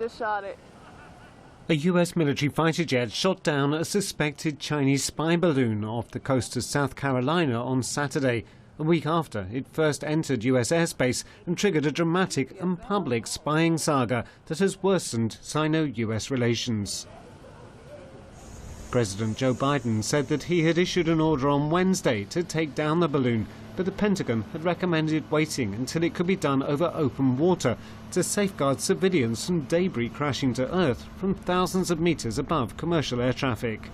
Just shot it. A US military fighter jet shot down a suspected Chinese spy balloon off the coast of South Carolina on Saturday, a week after it first entered US airspace and triggered a dramatic and public spying saga that has worsened Sino-US relations. President Joe Biden said that he had issued an order on Wednesday to take down the balloon, but the Pentagon had recommended waiting until it could be done over open water to safeguard civilians from debris crashing to Earth from thousands of meters above commercial air traffic.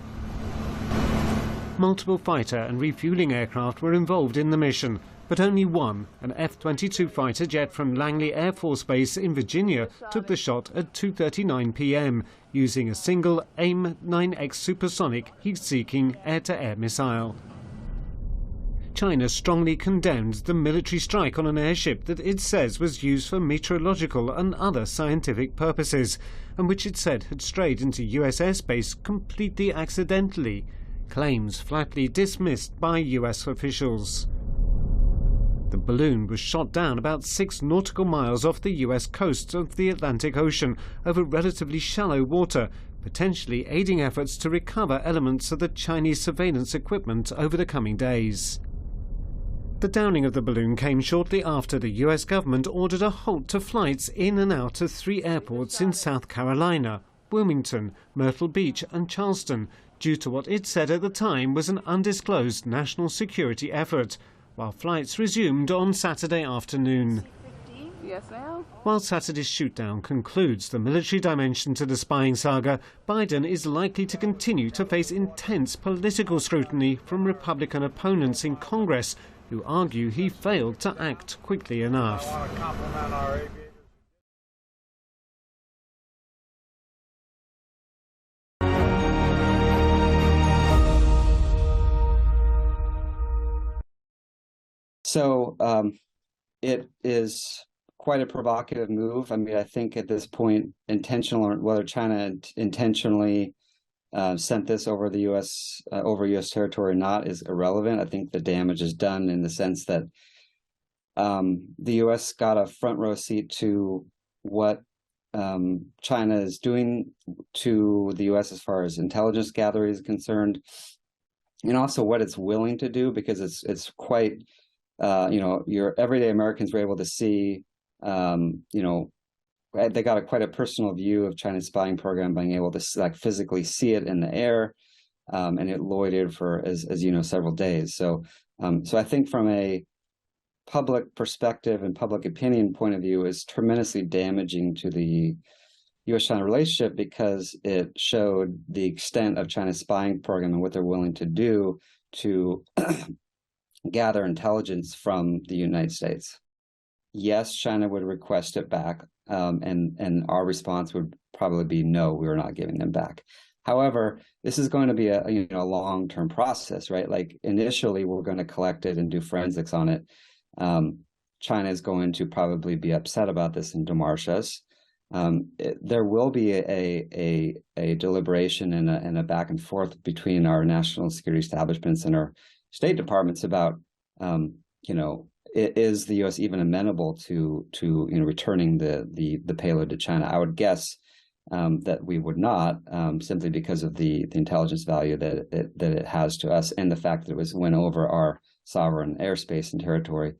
Multiple fighter and refueling aircraft were involved in the mission, but only one, an F-22 fighter jet from Langley Air Force Base in Virginia, took the shot at 2:39 p.m. using a single AIM-9X supersonic heat-seeking air-to-air missile. China strongly condemned the military strike on an airship that it says was used for meteorological and other scientific purposes, and which it said had strayed into US airspace completely accidentally, claims flatly dismissed by US officials. The balloon was shot down about 6 nautical miles off the US coast of the Atlantic Ocean over relatively shallow water, potentially aiding efforts to recover elements of the Chinese surveillance equipment over the coming days. The downing of the balloon came shortly after the US government ordered a halt to flights in and out of 3 airports in South Carolina, Wilmington, Myrtle Beach and Charleston, due to what it said at the time was an undisclosed national security effort, while flights resumed on Saturday afternoon. Yes, ma'am. While Saturday's shootdown concludes the military dimension to the spying saga, Biden is likely to continue to face intense political scrutiny from Republican opponents in Congress, who argue he failed to act quickly enough. So it is quite a provocative move. I mean, I think at this point, intentional or whether China intentionally sent this over the U.S. Over U.S. territory or not is irrelevant. I think the damage is done in the sense that the U.S. got a front row seat to what China is doing to the U.S. as far as intelligence gathering is concerned, and also what it's willing to do, because it's quite your everyday Americans were able to see, they got quite a personal view of China's spying program, being able to physically see it in the air, and it loitered for, as you know, several days. So I think from a public perspective and public opinion point of view, is tremendously damaging to the U.S.-China relationship, because it showed the extent of China's spying program and what they're willing to do to gather intelligence from the United States. Yes, China would request it back, and our response would probably be no, we are not giving them back. However, this is going to be a long-term process, right? Like initially, we're going to collect it and do forensics on it. China is going to probably be upset about this and demarche us. There will be a deliberation and a back and forth between our national security establishments and our State departments about, is the U.S. even amenable to returning the payload to China? I would guess that we would not, simply because of the intelligence value that it has to us, and the fact that it went over our sovereign airspace and territory.